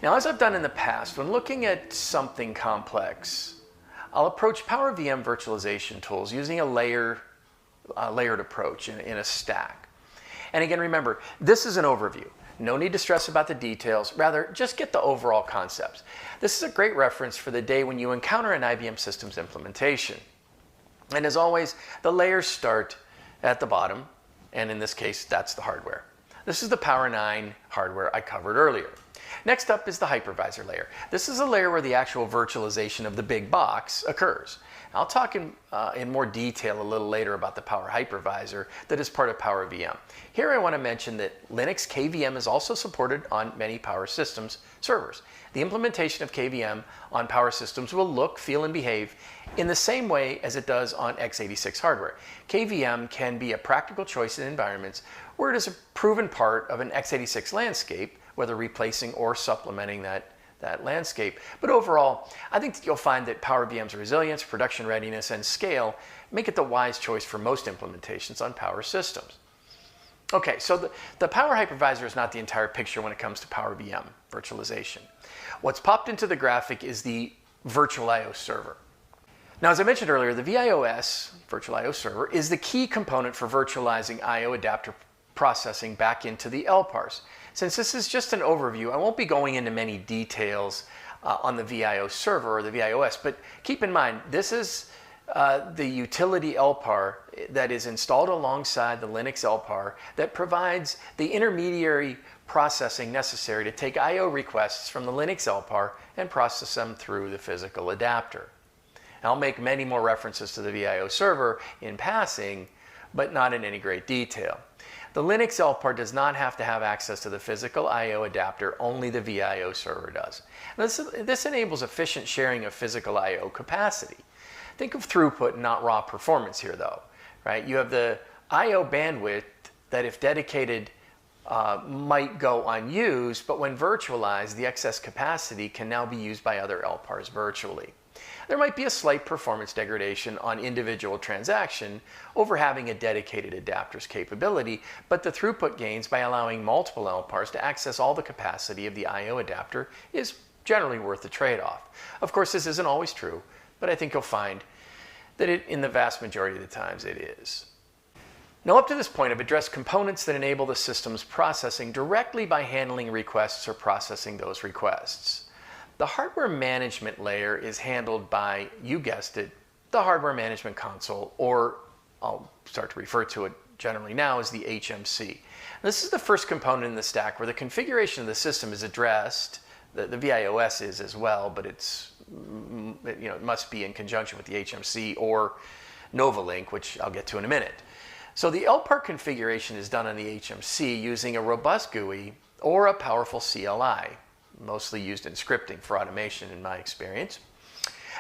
Now, as I've done in the past, when looking at something complex, I'll approach PowerVM virtualization tools using a layered approach in a stack. And again, remember, this is an overview. No need to stress about the details. Rather, just get the overall concepts. This is a great reference for the day when you encounter an IBM Systems implementation. And as always, the layers start at the bottom, and in this case, that's the hardware. This is the Power 9 hardware I covered earlier. Next up is the hypervisor layer. This is a layer where the actual virtualization of the big box occurs. I'll talk in more detail a little later about the Power Hypervisor that is part of PowerVM. Here I want to mention that Linux KVM is also supported on many Power Systems servers. The implementation of KVM on Power Systems will look, feel, and behave in the same way as it does on x86 hardware. KVM can be a practical choice in environments where it is a proven part of an x86 landscape, whether replacing or supplementing that landscape. But overall, I think that you'll find that PowerVM's resilience, production readiness, and scale make it the wise choice for most implementations on Power Systems. Okay, so the Power Hypervisor is not the entire picture when it comes to PowerVM virtualization. What's popped into the graphic is the Virtual I/O server. Now, as I mentioned earlier, the VIOS, Virtual I/O server, is the key component for virtualizing I/O adapter processing back into the LPARs. Since this is just an overview, I won't be going into many details on the VIO server or the VIOS, but keep in mind, this is the utility LPAR that is installed alongside the Linux LPAR that provides the intermediary processing necessary to take I/O requests from the Linux LPAR and process them through the physical adapter. I'll make many more references to the VIO server in passing, but not in any great detail. The Linux LPAR does not have to have access to the physical I/O adapter, only the VIO server does. This enables efficient sharing of physical I/O capacity. Think of throughput, not raw performance here though, right? You have the I/O bandwidth that if dedicated might go unused, but when virtualized, the excess capacity can now be used by other LPARs virtually. There might be a slight performance degradation on individual transaction over having a dedicated adapter's capability, but the throughput gains by allowing multiple LPARs to access all the capacity of the I/O adapter is generally worth the trade-off. Of course, this isn't always true, but I think you'll find that in the vast majority of the times it is. Now, up to this point, I've addressed components that enable the system's processing directly by handling requests or processing those requests. The hardware management layer is handled by, you guessed it, the hardware management console, or I'll start to refer to it generally now as the HMC. This is the first component in the stack where the configuration of the system is addressed. The VIOS is as well, but it must be in conjunction with the HMC or NovaLink, which I'll get to in a minute. So the LPAR configuration is done on the HMC using a robust GUI or a powerful CLI, mostly used in scripting for automation in my experience.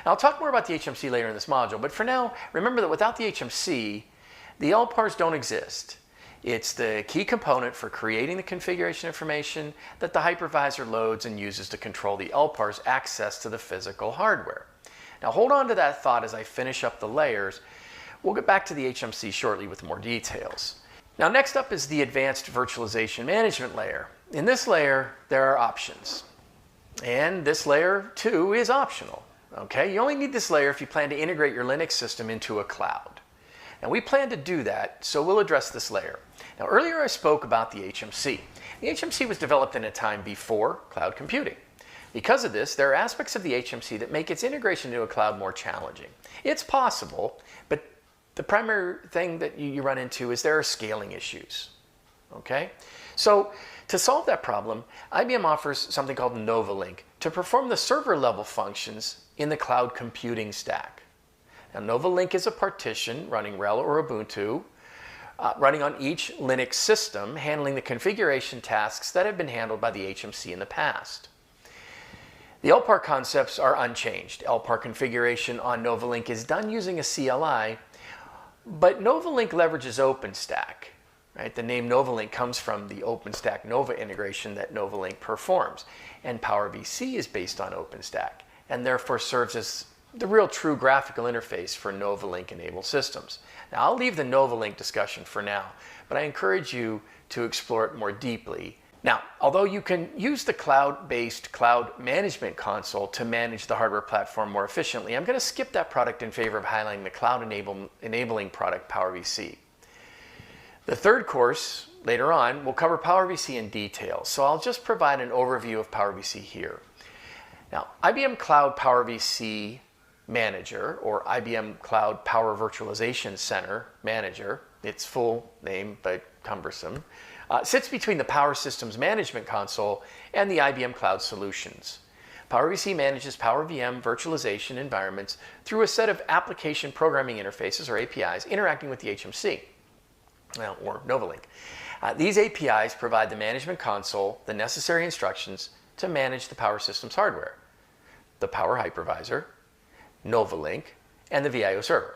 Now, I'll talk more about the HMC later in this module, but for now, remember that without the HMC, the LPARs don't exist. It's the key component for creating the configuration information that the hypervisor loads and uses to control the LPAR's access to the physical hardware. Now, hold on to that thought as I finish up the layers. We'll get back to the HMC shortly with more details. Now, next up is the Advanced Virtualization Management layer. In this layer, there are options. And this layer, too, is optional. Okay? You only need this layer if you plan to integrate your Linux system into a cloud. Now, we plan to do that, so we'll address this layer. Now, earlier I spoke about the HMC. The HMC was developed in a time before cloud computing. Because of this, there are aspects of the HMC that make its integration into a cloud more challenging. It's possible, but the primary thing that you run into is there are scaling issues. Okay? So, to solve that problem, IBM offers something called NovaLink to perform the server level functions in the cloud computing stack. Now, NovaLink is a partition running RHEL or Ubuntu, running on each Linux system, handling the configuration tasks that have been handled by the HMC in the past. The LPAR concepts are unchanged. LPAR configuration on NovaLink is done using a CLI, but NovaLink leverages OpenStack. Right? The name NovaLink comes from the OpenStack Nova integration that NovaLink performs, and PowerVC is based on OpenStack, and therefore serves as the real true graphical interface for NovaLink-enabled systems. Now, I'll leave the NovaLink discussion for now, but I encourage you to explore it more deeply Now, although you can use the cloud-based Cloud Management Console to manage the hardware platform more efficiently, I'm going to skip that product in favor of highlighting the cloud-enabling product, PowerVC. The third course, later on, will cover PowerVC in detail, so I'll just provide an overview of PowerVC here. Now, IBM Cloud PowerVC Manager, or IBM Cloud Power Virtualization Center Manager, its full name but cumbersome, sits between the Power Systems Management Console and the IBM Cloud Solutions. PowerVC manages PowerVM virtualization environments through a set of application programming interfaces, or APIs, interacting with the HMC, or NovaLink. These APIs provide the management console the necessary instructions to manage the Power Systems hardware, the Power Hypervisor, NovaLink, and the VIO server.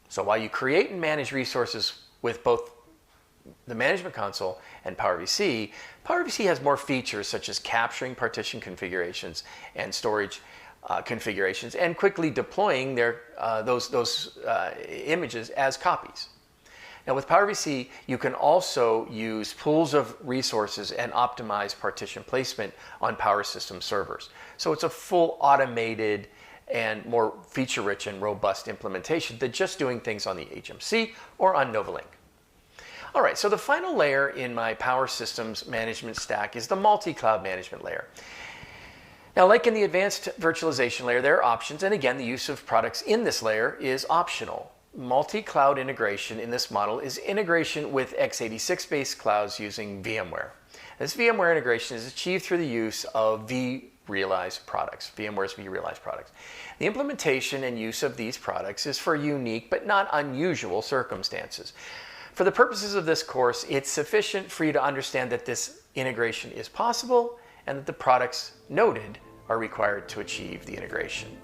So while you create and manage resources with both the management console and PowerVC, PowerVC has more features such as capturing partition configurations and storage configurations and quickly deploying those images as copies. Now with PowerVC, you can also use pools of resources and optimize partition placement on Power System servers. So it's a full automated and more feature-rich and robust implementation than just doing things on the HMC or on NovaLink. All right, so the final layer in my Power Systems management stack is the multi-cloud management layer. Now, like in the advanced virtualization layer, there are options, and again, the use of products in this layer is optional. Multi-cloud integration in this model is integration with x86-based clouds using VMware. This VMware integration is achieved through the use of vRealize products, VMware's vRealize products. The implementation and use of these products is for unique but not unusual circumstances. For the purposes of this course, it's sufficient for you to understand that this integration is possible and that the products noted are required to achieve the integration.